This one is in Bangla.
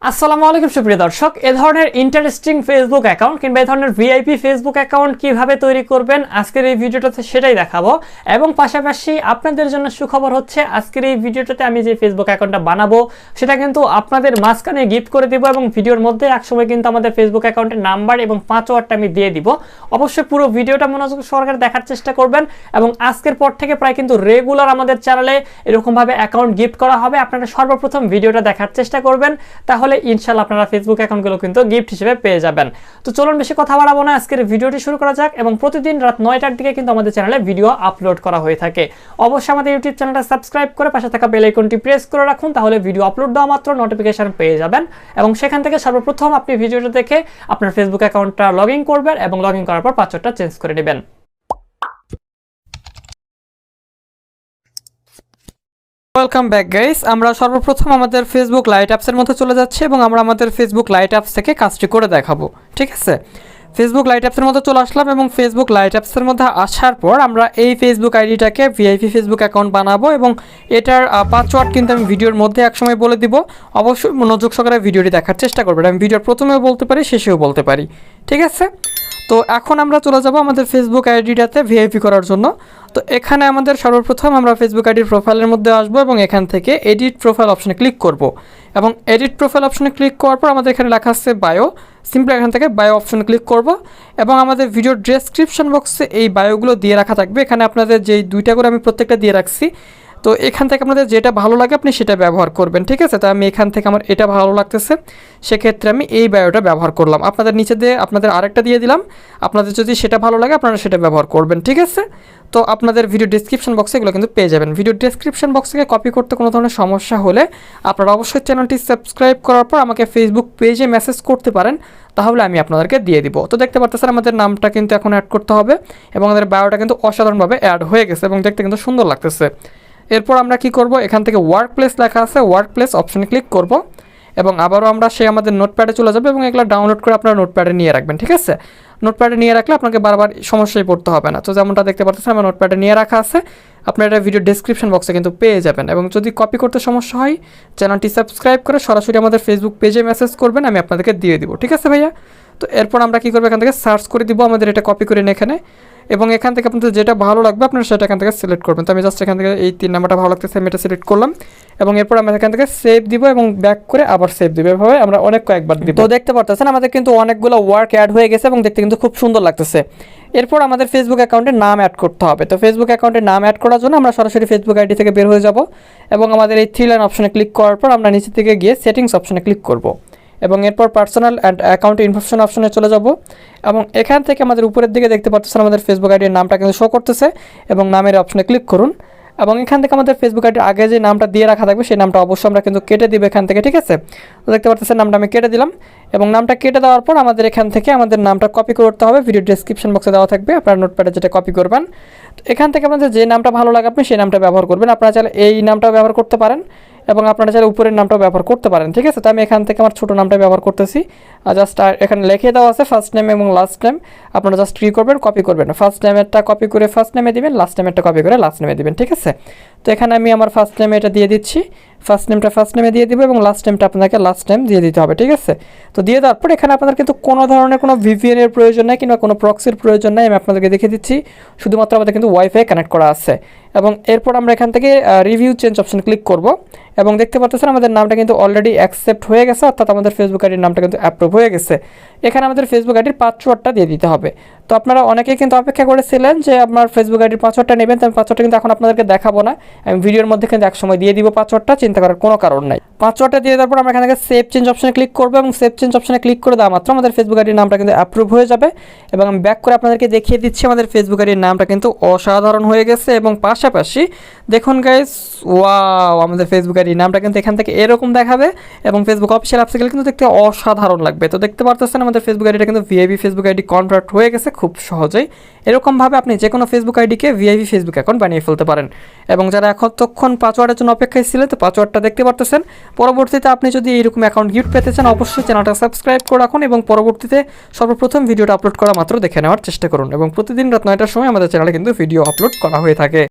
আসসালামু আলাইকুম সুপ্রিয় দর্শক, এ ধরনের ইন্টারেস্টিং ফেসবুক অ্যাকাউন্ট কিংবা এ ধরনের ভিআইপি ফেসবুক অ্যাকাউন্ট কিভাবে তৈরি করবেন আজকের এই ভিডিওটাতে সেটাই দেখাবো। এবং পাশাপাশি আপনাদের জন্য সুখবর হচ্ছে, আজকের এই ভিডিওটাতে আমি যে ফেসবুক অ্যাকাউন্টটা বানাবো সেটা কিন্তু আপনাদের মাঝখানে গিফট করে দিব এবং ভিডিওর মধ্যে একসময় কিন্তু আমাদের ফেসবুক অ্যাকাউন্টের নাম্বার এবং পাসওয়ার্ডটা আমি দিয়ে দিব। অবশ্যই পুরো ভিডিওটা মনোযোগ সহকারে দেখার চেষ্টা করবেন এবং আজকের পর থেকে প্রায় কিন্তু রেগুলার আমাদের চ্যানেলে এরকমভাবে অ্যাকাউন্ট গিফট করা হবে। আপনারা সর্বপ্রথম ভিডিওটা দেখার চেষ্টা করবেন, তাহলে ইনশাআল্লাহ আপনারা ফেসবুক অ্যাকাউন্টগুলো কিন্তু গিফট হিসেবে পেয়ে যাবেন। তো চলুন বেশি কথা বাড়াবো না, আজকের ভিডিওটি শুরু করা যাক। এবং প্রতিদিন রাত 9টার দিকে কিন্তু আমাদের চ্যানেলে ভিডিও আপলোড করা হয়ে থাকে। অবশ্যই আমাদের ইউটিউব চ্যানেলটা সাবস্ক্রাইব করে পাশে থাকা বেল আইকনটি প্রেস করে রাখুন, তাহলে ভিডিও আপলোড দেওয়া মাত্র নোটিফিকেশন পেয়ে যাবেন এবং সেখান থেকে সর্বপ্রথম আপনি ভিডিওটা দেখে আপনার ফেসবুক অ্যাকাউন্টটা লগ ইন করবেন এবং লগ ইন করার পর পাসওয়ার্ডটা চেঞ্জ করে নেবেন। ওয়েলকাম ব্যাক গাইস, আমরা সর্বপ্রথম আমাদের ফেসবুক লাইট অ্যাপসের মধ্যে চলে যাচ্ছি এবং আমরা আমাদের ফেসবুক লাইট অ্যাপস থেকে কাজটি করে দেখাবো। ঠিক আছে, ফেসবুক লাইট অ্যাপসের মধ্যে চলে আসলাম এবং ফেসবুক লাইট অ্যাপসের মধ্যে আসার পর আমরা এই ফেসবুক আইডিটাকে ভিআইপি ফেসবুক অ্যাকাউন্ট বানাবো এবং এটার পাসওয়ার্ড কিন্তু আমি ভিডিওর মধ্যে একসময় বলে দিব। অবশ্যই মনোযোগ সহকারে ভিডিওটি দেখার চেষ্টা করবেন। আমি ভিডিওর প্রথমেও বলতে পারি, শেষেও বলতে পারি। ঠিক আছে, তো এখন আমরা চলে যাব আমাদের ফেসবুক আইডিটাতে ভিআইপি করার জন্য। তো এখানে আমাদের সর্বপ্রথম আমরা ফেসবুক আইডির প্রোফাইলের মধ্যে আসবো এবং এখান থেকে এডিট প্রোফাইল অপশনে ক্লিক করব এবং এডিট প্রোফাইল অপশনে ক্লিক করার পর আমাদের এখানে লেখা আছে বায়ো। সিম্পলি এখান থেকে বায়ো অপশনে ক্লিক করব এবং আমাদের ভিডিওর ডেসক্রিপশন বক্সে এই বায়োগুলো দিয়ে রাখা থাকবে। এখানে আপনাদের যেই দুইটা করে আমি প্রত্যেকটা দিয়ে রাখছি, তো এখান থেকে আপনাদের যেটা ভালো লাগে আপনি সেটা ব্যবহার করবেন। ঠিক আছে, তো আমি এখান থেকে আমার এটা ভালো লাগতেছে, সেক্ষেত্রে আমি এই বায়োটা ব্যবহার করলাম। আপনাদের নিচে দিয়ে আপনাদের আরেকটা দিয়ে দিলাম, আপনাদের যদি সেটা ভালো লাগে আপনারা সেটা ব্যবহার করবেন। ঠিক আছে, তো আপনাদের ভিডিও ডেসক্রিপশন বক্সে এগুলো কিন্তু পেয়ে যাবেন। ভিডিও ডেসক্রিপশন বক্স থেকে কপি করতে কোনো ধরনের সমস্যা হলে আপনারা অবশ্যই চ্যানেলটি সাবস্ক্রাইব করার পর আমাকে ফেসবুক পেজে মেসেজ করতে পারেন, তাহলে আমি আপনাদেরকে দিয়ে দিব। তো দেখতে পাচ্ছেন আমাদের নামটা কিন্তু এখন অ্যাড করতে হবে এবং আমাদের বায়োটা কিন্তু অসাধারণভাবে অ্যাড হয়ে গেছে এবং দেখতে কিন্তু সুন্দর লাগতেছে। এরপর আমরা কি করব, এখান থেকে ওয়ার্ক প্লেস লেখা আছে, ওয়ার্ক প্লেস অপশনে ক্লিক করব এবং আবারও আমরা আমাদের নোটপ্যাডে চলে যাব এবং এগুলো ডাউনলোড করে আপনারা নোটপ্যাডে নিয়ে রাখবেন। ঠিক আছে, নোটপ্যাডে নিয়ে রাখলে আপনাকে বারবার সমস্যায় পড়তে হবে না। তো যেমনটা দেখতে পাচ্ছেন আমার নোটপ্যাডে নিয়ে রাখা আছে, আপনারা এটা ভিডিও ডেসক্রিপশন বক্সে কিন্তু পেয়ে যাবেন। এবং যদি কপি করতে সমস্যা হয় চ্যানেলটি সাবস্ক্রাইব করে সরাসরি আমাদের ফেসবুক পেজে মেসেজ করবেন, আমি আপনাদেরকে দিয়ে দিব। ঠিক আছে ভাইয়া, তো এরপর আমরা কী করবো, এখান থেকে সার্চ করে দিব আমাদের এটা কপি করে নিয়ে এখানে, এবং এখান থেকে আপনাদের যেটা ভালো লাগবে আপনারা সেটা এখান থেকে সিলেক্ট করবেন। তো আমি জাস্ট এখান থেকে এই 3 নাম্বারটা ভালো লাগতেছে, আমি এটা সিলেক্ট করলাম এবং এরপর আমরা এখান থেকে সেভ দিব এবং ব্যাক করে আবার সেভ দিব। এভাবে আমরা কয়েকবার দিব। তো দেখতে পারতেছেন আমাদের কিন্তু অনেকগুলো ওয়ার্ক অ্যাড হয়ে গেছে এবং দেখতে কিন্তু খুব সুন্দর লাগতেছে। এরপর আমাদের ফেসবুক অ্যাকাউন্টের নাম অ্যাড করতে হবে। তো ফেসবুক অ্যাকাউন্টের নাম অ্যাড করার জন্য আমরা সরাসরি ফেসবুক আইডি থেকে বের হয়ে যাব এবং আমাদের এই 3 লাইন অপশনে ক্লিক করার পর আমরা নিচে থেকে গিয়ে সেটিংস অপশনে ক্লিক করব এবং এরপর পার্সোনাল অ্যান্ড অ্যাকাউন্ট ইনফরমেশন অপশনে চলে যাব এবং এখান থেকে আমাদের উপরের দিকে দেখতে পাচ্ছেন আমাদের ফেসবুক আইডির নামটা কিন্তু শো করতেছে এবং নামের অপশনে ক্লিক করুন এবং এখান থেকে আমাদের ফেসবুক আইডির আগে যে নামটা দিয়ে রাখা থাকবে সেই নামটা অবশ্যই আমরা কিন্তু কেটে দিব এখান থেকে। ঠিক আছে, তো দেখতে পাচ্ছেন নামটা আমি কেটে দিলাম এবং নামটা কেটে দেওয়ার পর আমাদের এখান থেকে আমাদের নামটা কপি করতে হবে। ভিডিও ডেসক্রিপশন বক্সে দেওয়া থাকবে, আপনার নোটপ্যাডে যেটা কপি করবেন। তো এখান থেকে আপনাদের যে নামটা ভালো লাগে আপনি সেই নামটা ব্যবহার করবেন। আপনারা চাইলে এই নামটাও ব্যবহার করতে পারেন এবং আপনারা চাইলে উপরের নামটাও ব্যবহার করতে পারেন। ঠিক আছে, তো আমি এখান থেকে আমার ছোটো নামটা ব্যবহার করতেছি। জাস্ট এখানে লিখে দেওয়া আছে ফার্স্ট নেম এবং লাস্ট নেম, আপনারা জাস্ট কী করবেন, কপি করবেন। ফার্স্ট নেমেরটা কপি করে ফার্স্ট নেমে দিবেন, লাস্ট নেমেরটা কপি করে লাস্ট নেমে দিবেন। ঠিক আছে, তো এখানে আমি আমার ফার্স্ট নেমে এটা দিয়ে দিচ্ছি, ফার্স্ট নেমটা ফার্স্ট নেমে দিয়ে দিব এবং লাস্ট নেমটা আপনাকে লাস্ট নেম দিয়ে দিতে হবে। ঠিক আছে, তো দিয়ে দেওয়ার পর এখানে আপনাদের কিন্তু কোনো ধরনের কোনো ভিপিএনের প্রয়োজন নেই কিংবা কোনো প্রক্সির প্রয়োজন নেই, আমি আপনাদেরকে দেখে দিচ্ছি। শুধুমাত্র আমাদের কিন্তু ওয়াইফাই কানেক্ট করা আছে এবং এরপর আমরা এখান থেকে রিভিউ চেঞ্জ অপশন ক্লিক করব এবং দেখতে পাচ্ছেন আমাদের নামটা কিন্তু অলরেডি অ্যাকসেপ্ট হয়ে গেছে, অর্থাৎ আমাদের ফেসবুক আইডির নামটা কিন্তু অ্যাপ্রুভ হয়ে গেছে। এখানে আমাদের ফেসবুক আইডির পাসওয়ার্ডটা দিয়ে দিতে হবে। তো আপনারা অনেকেই কিন্তু অপেক্ষা করেছিলেন যে আপনার ফেসবুক আইডির পাসওয়ার্ডটা নেবেন, তো আমি পাসওয়ার্ডটা কিন্তু এখন আপনাদেরকে দেখাবো না, আমি ভিডিওর মধ্যে কিন্তু একসময় দিয়ে দিব পাসওয়ার্ডটা, চিন্তা করার কোনো কারণ নাই। পাসওয়ার্ডটা দিয়ে দেওয়ার পর আমরা এখান থেকে সেভ চেঞ্জ অপশনে ক্লিক করবো এবং সেভ চেঞ্জ অপশনে ক্লিক করে দেওয়া মাত্র আমাদের ফেসবুক আইডির নামটা কিন্তু অ্যাপ্রুভ হয়ে যাবে এবং আমি ব্যাক করে আপনাদেরকে দেখিয়ে দিচ্ছি আমাদের ফেসবুক আইডির নামটা কিন্তু অসাধারণ হয়ে গেছে। এবং পাশাপাশি দেখুন গাইস, ওয়াও, আমাদের ফেসবুক আইডির নামটা কিন্তু এখান থেকে এরকম দেখাবে এবং ফেসবুক অফিসিয়াল অ্যাপসে গেলে কিন্তু দেখতে অসাধারণ লাগবে। তো দেখতে পারতেছেন আমাদের ফেসবুক আইডিটা কিন্তু ভিআইপি ফেসবুক আইডি কনভার্ট হয়ে গেছে খুব সহজেই। এরকমভাবে আপনি যে কোনো ফেসবুক আইডিকে ভিআইপি ফেসবুক অ্যাকাউন্ট বানিয়ে ফেলতে পারেন। এবং যারা এতক্ষণ পাসওয়ার্ডের জন্য অপেক্ষায় ছিলেন, তো পাসওয়ার্ডটা দেখতে পারতেছেন। পরবর্তীতে আপনি যদি এইরকম অ্যাকাউন্ট গিফট পেতে চান অবশ্যই চ্যানেলটা সাবস্ক্রাইব করে রাখুন এবং পরবর্তীতে সর্বপ্রথম ভিডিওটা আপলোড করা মাত্র দেখে নেওয়ার চেষ্টা করুন এবং প্রতিদিন রাত 9টার সময় আমাদের চ্যানেলে কিন্তু ভিডিও আপলোড করা হয়ে থাকে।